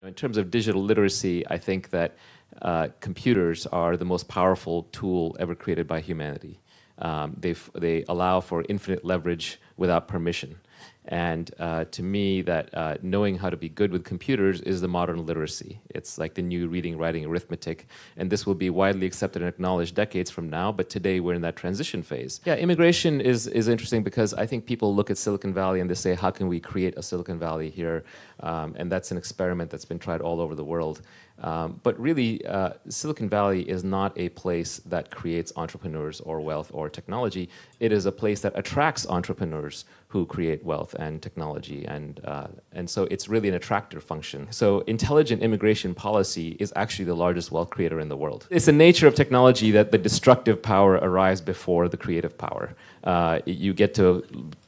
In terms of digital literacy, I think that computers are the most powerful tool ever created by humanity. They allow for infinite leverage without permission. And to me, that knowing how to be good with computers is the modern literacy. It's like the new reading, writing, arithmetic. And this will be widely accepted and acknowledged decades from now, but today we're in that transition phase. Yeah, immigration is interesting because I think people look at Silicon Valley and they say, how can we create a Silicon Valley here? And that's an experiment that's been tried all over the world. But really, Silicon Valley is not a place that creates entrepreneurs or wealth or technology. It is a place that attracts entrepreneurs who create wealth and technology. And so it's really an attractor function. So intelligent immigration policy is actually the largest wealth creator in the world. It's the nature of technology that the destructive power arrives before the creative power. You get to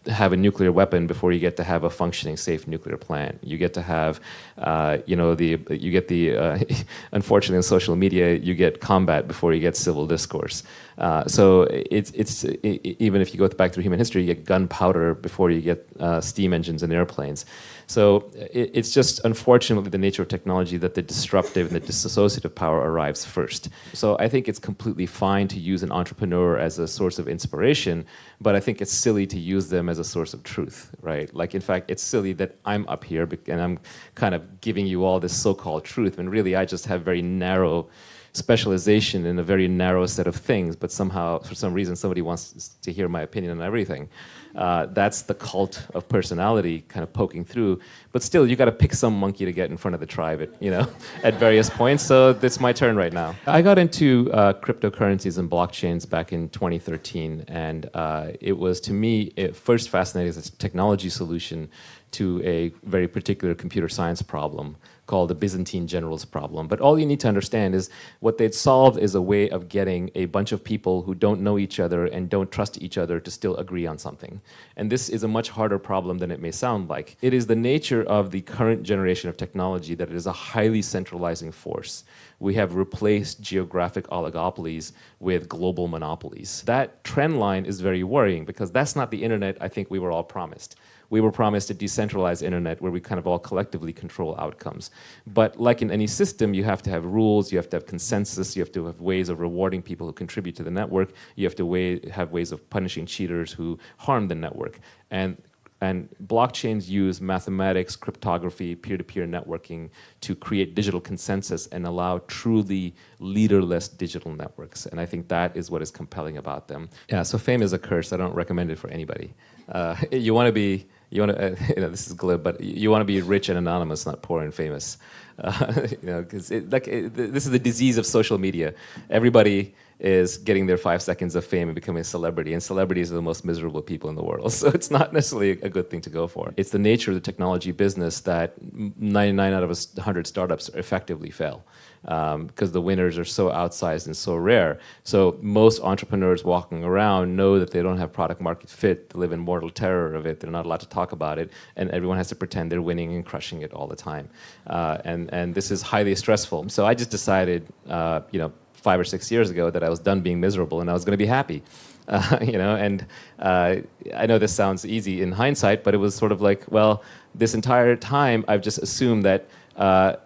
have a nuclear weapon before you get to have a functioning, safe nuclear plant. You get to have, unfortunately, in social media, you get combat before you get civil discourse. So even if you go back through human history, you get gunpowder before you get steam engines and airplanes. So it's just unfortunately the nature of technology that the disruptive and the dissociative power arrives first. So I think it's completely fine to use an entrepreneur as a source of inspiration, but I think it's silly to use them as a source of truth, right? Like, in fact, it's silly that I'm up here and I'm kind of giving you all this so-called truth, when really I just have very narrow specialization in a very narrow set of things, but somehow, for some reason, somebody wants to hear my opinion on everything. That's the cult of personality kind of poking through. But still, you got to pick some monkey to get in front of the tribe at various points. So it's my turn right now. I got into cryptocurrencies and blockchains back in 2013. And it was, to me, first fascinating as a technology solution to a very particular computer science problem called the Byzantine generals problem. But all you need to understand is what they'd solved is a way of getting a bunch of people who don't know each other and don't trust each other to still agree on something. And this is a much harder problem than it may sound like. It is the nature of the current generation of technology that it is a highly centralizing force. We have replaced geographic oligopolies with global monopolies. That trend line is very worrying because that's not the internet I think we were all promised. We were promised a decentralized internet where we kind of all collectively control outcomes. But like in any system, you have to have rules, you have to have consensus, you have to have ways of rewarding people who contribute to the network, you have to have ways of punishing cheaters who harm the network. And blockchains use mathematics, cryptography, peer-to-peer networking to create digital consensus and allow truly leaderless digital networks. And I think that is what is compelling about them. Yeah, so fame is a curse. I don't recommend it for anybody. You want to be, this is glib, but you want to be rich and anonymous, not poor and famous. Because this is the disease of social media. Everybody is getting their 5 seconds of fame and becoming a celebrity, and celebrities are the most miserable people in the world. So it's not necessarily a good thing to go for. It's the nature of the technology business that 99 out of 100 startups effectively fail because the winners are so outsized and so rare. So most entrepreneurs walking around know that they don't have product market fit, they live in mortal terror of it, they're not allowed to talk about it, and everyone has to pretend they're winning and crushing it all the time. And this is highly stressful. So I just decided, 5 or 6 years ago that I was done being miserable and I was going to be happy. I know this sounds easy in hindsight, but it was sort of like, well, this entire time I've just assumed that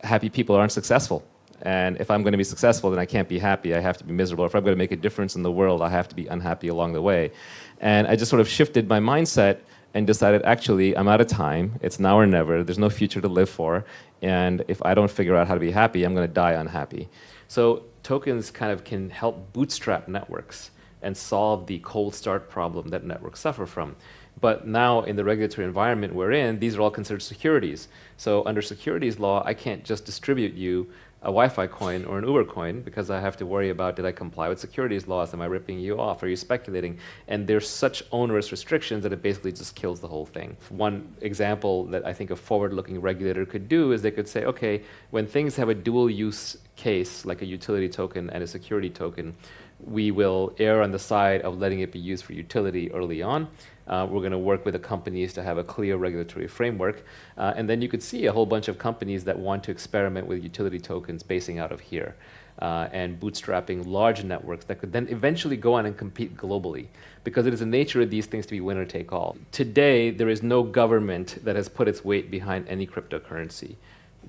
happy people aren't successful. And if I'm going to be successful, then I can't be happy. I have to be miserable. If I'm going to make a difference in the world, I have to be unhappy along the way. And I just sort of shifted my mindset and decided, actually, I'm out of time. It's now or never. There's no future to live for. And if I don't figure out how to be happy, I'm going to die unhappy. So tokens kind of can help bootstrap networks and solve the cold start problem that networks suffer from. But now in the regulatory environment we're in, these are all considered securities. So under securities law, I can't just distribute you a Wi-Fi coin or an Uber coin because I have to worry about, did I comply with securities laws? Am I ripping you off? Are you speculating? And there's such onerous restrictions that it basically just kills the whole thing. One example that I think a forward-looking regulator could do is they could say, okay, when things have a dual use case, like a utility token and a security token, we will err on the side of letting it be used for utility early on. We're going to work with the companies to have a clear regulatory framework. And then you could see a whole bunch of companies that want to experiment with utility tokens basing out of here and bootstrapping large networks that could then eventually go on and compete globally, because it is the nature of these things to be winner take all. Today, there is no government that has put its weight behind any cryptocurrency.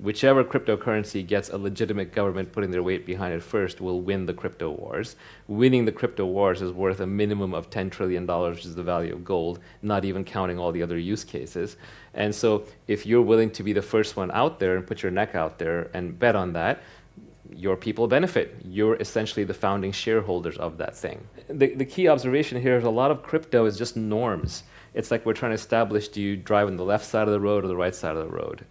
whichever cryptocurrency gets a legitimate government putting their weight behind it first will win the crypto wars. Winning the crypto wars is worth a minimum of $10 trillion, which is the value of gold, not even counting all the other use cases. And so if you're willing to be the first one out there and put your neck out there and bet on that, your people benefit. You're essentially the founding shareholders of that thing. The key observation here is a lot of crypto is just norms. It's like we're trying to establish, do you drive on the left side of the road or the right side of the road?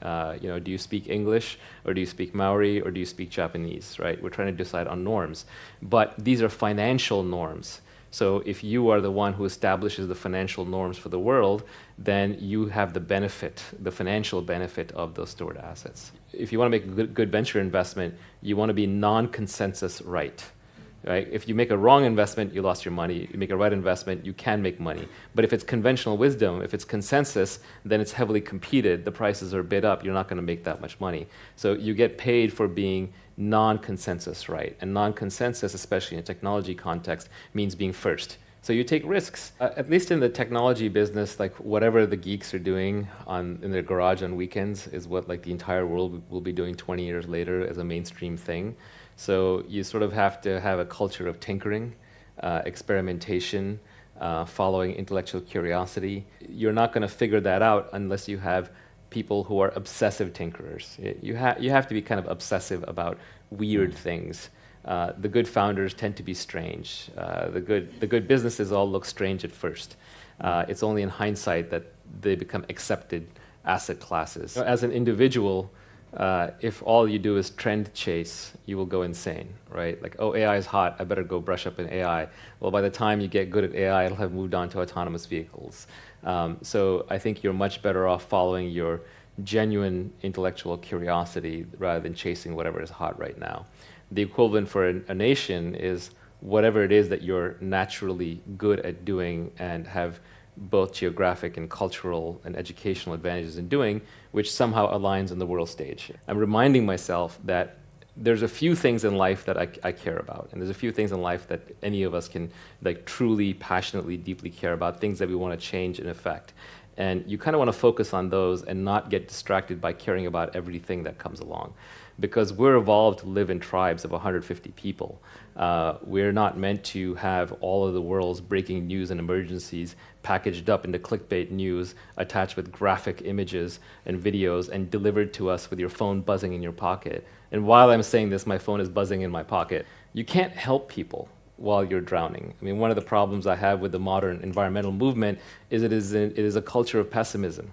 Do you speak English or do you speak Maori or do you speak Japanese, right? We're trying to decide on norms. But these are financial norms. So if you are the one who establishes the financial norms for the world, then you have the benefit, the financial benefit of those stored assets. If you want to make a good venture investment, you want to be non-consensus right. Right? If you make a wrong investment, you lost your money. You make a right investment, you can make money. But if it's conventional wisdom, if it's consensus, then it's heavily competed. The prices are bid up. You're not going to make that much money. So you get paid for being non-consensus right. And non-consensus, especially in a technology context, means being first. So you take risks. At least in the technology business, like whatever the geeks are doing in their garage on weekends is what like the entire world will be doing 20 years later as a mainstream thing. So you sort of have to have a culture of tinkering, experimentation, following intellectual curiosity. You're not going to figure that out unless you have people who are obsessive tinkerers. You have to be kind of obsessive about weird things. The good founders tend to be strange. The good businesses all look strange at first. It's only in hindsight that they become accepted asset classes. As an individual, if all you do is trend chase, you will go insane, right? Like, oh, AI is hot, I better go brush up in AI. Well, by the time you get good at AI, it'll have moved on to autonomous vehicles. So I think you're much better off following your genuine intellectual curiosity rather than chasing whatever is hot right now. The equivalent for a nation is whatever it is that you're naturally good at doing and have both geographic and cultural and educational advantages in doing, which somehow aligns on the world stage. I'm reminding myself that there's a few things in life that I care about, and there's a few things in life that any of us can like truly, passionately, deeply care about, things that we want to change and affect. And you kind of want to focus on those and not get distracted by caring about everything that comes along. Because we're evolved to live in tribes of 150 people. We're not meant to have all of the world's breaking news and emergencies packaged up into clickbait news, attached with graphic images and videos, and delivered to us with your phone buzzing in your pocket. And while I'm saying this, my phone is buzzing in my pocket. You can't help people while you're drowning. I mean, one of the problems I have with the modern environmental movement is it is a culture of pessimism.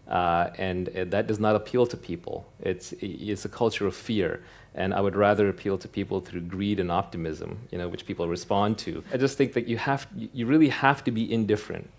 And that does not appeal to people. It's a culture of fear, and I would rather appeal to people through greed and optimism, which people respond to. I just think that you really have to be indifferent,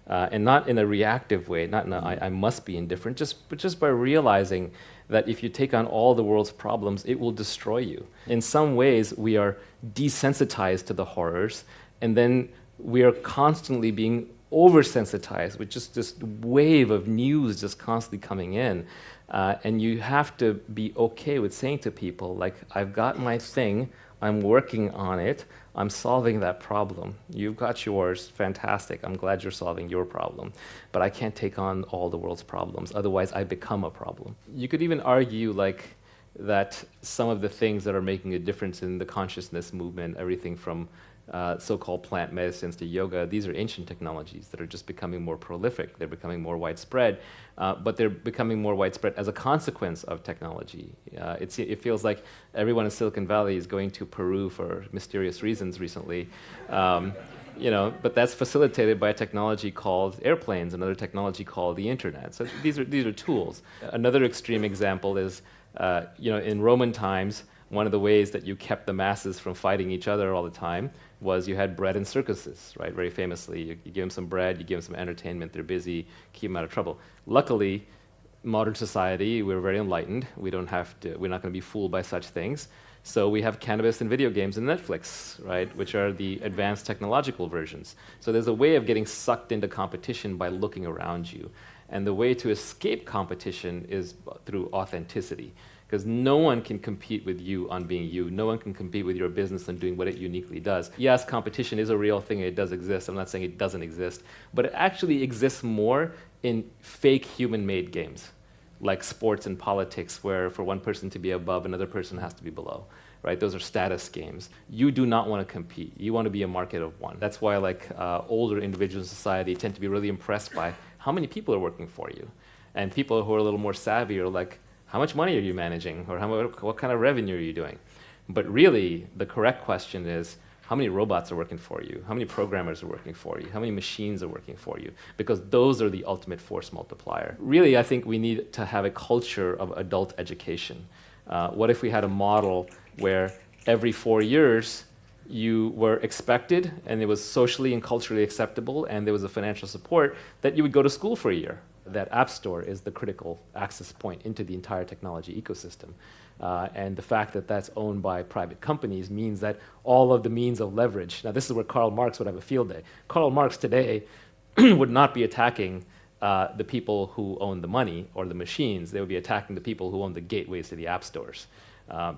and not in a reactive way. Not in a, I must be indifferent, but just by realizing that if you take on all the world's problems, it will destroy you. In some ways, we are desensitized to the horrors, and then we are constantly being oversensitized with just this wave of news just constantly coming in. And you have to be okay with saying to people, like, I've got my thing, I'm working on it, I'm solving that problem. You've got yours, fantastic, I'm glad you're solving your problem. But I can't take on all the world's problems, otherwise I become a problem. You could even argue like that some of the things that are making a difference in the consciousness movement, everything from so-called plant medicines to yoga, these are ancient technologies that are just becoming more prolific. They're becoming more widespread, but they're becoming more widespread as a consequence of technology. It feels like everyone in Silicon Valley is going to Peru for mysterious reasons recently. But that's facilitated by a technology called airplanes, another technology called the internet. So these are tools. Another extreme example is, in Roman times, one of the ways that you kept the masses from fighting each other all the time was you had bread and circuses, right? Very famously, you give them some bread, you give them some entertainment, they're busy, keep them out of trouble. Luckily, modern society, we're very enlightened. We're not going to be fooled by such things. So we have cannabis and video games and Netflix, right? Which are the advanced technological versions. So there's a way of getting sucked into competition by looking around you. And the way to escape competition is through authenticity. Because no one can compete with you on being you. No one can compete with your business on doing what it uniquely does. Yes, competition is a real thing. It does exist. I'm not saying it doesn't exist. But it actually exists more in fake human-made games. like sports and politics, where for one person to be above, another person has to be below. Right? Those are status games. You do not want to compete. You want to be a market of one. That's why older individuals in society tend to be really impressed by how many people are working for you. And people who are a little more savvy are like, how much money are you managing? Or what kind of revenue are you doing? But really, the correct question is, how many robots are working for you? How many programmers are working for you? How many machines are working for you? Because those are the ultimate force multiplier. Really, I think we need to have a culture of adult education. What if we had a model where every 4 years you were expected, and it was socially and culturally acceptable, and there was a financial support, that you would go to school for a year? That App Store is the critical access point into the entire technology ecosystem. And the fact that that's owned by private companies means that all of the means of leverage. Now, this is where Karl Marx would have a field day. Karl Marx today would not be attacking the people who own the money or the machines. They would be attacking the people who own the gateways to the app stores.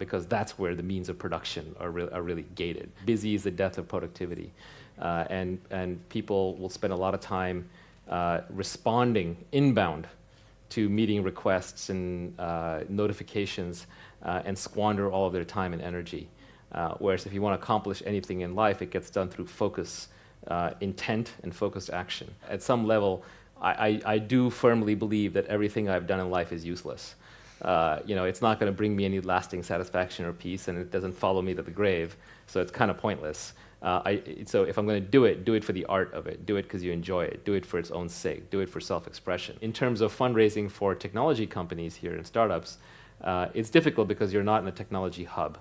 Because that's where the means of production are really gated. Busy is the death of productivity. And people will spend a lot of time responding inbound to meeting requests and notifications and squander all of their time and energy. Whereas if you want to accomplish anything in life, it gets done through focus, intent, and focused action. At some level, I do firmly believe that everything I've done in life is useless. It's not going to bring me any lasting satisfaction or peace, and it doesn't follow me to the grave, so it's kind of pointless. So if I'm going to do it for the art of it. Do it because you enjoy it. Do it for its own sake. Do it for self-expression. In terms of fundraising for technology companies here and startups, it's difficult because you're not in a technology hub.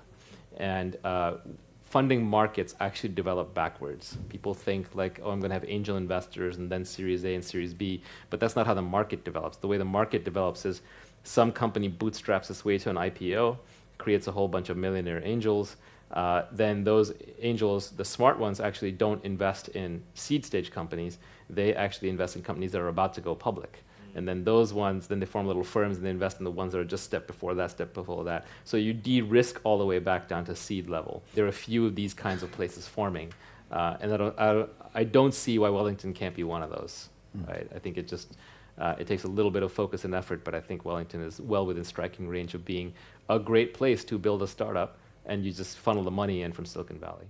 And funding markets actually develop backwards. People think like, oh, I'm going to have angel investors and then Series A and Series B, but that's not how the market develops. The way the market develops is some company bootstraps its way to an IPO, creates a whole bunch of millionaire angels. Then those angels, the smart ones, actually don't invest in seed stage companies. They actually invest in companies that are about to go public. And then those ones, then they form little firms and they invest in the ones that are just step before that. So you de-risk all the way back down to seed level. There are a few of these kinds of places forming. And I don't see why Wellington can't be one of those. Right? I think it takes a little bit of focus and effort, but I think Wellington is well within striking range of being a great place to build a startup, and you just funnel the money in from Silicon Valley.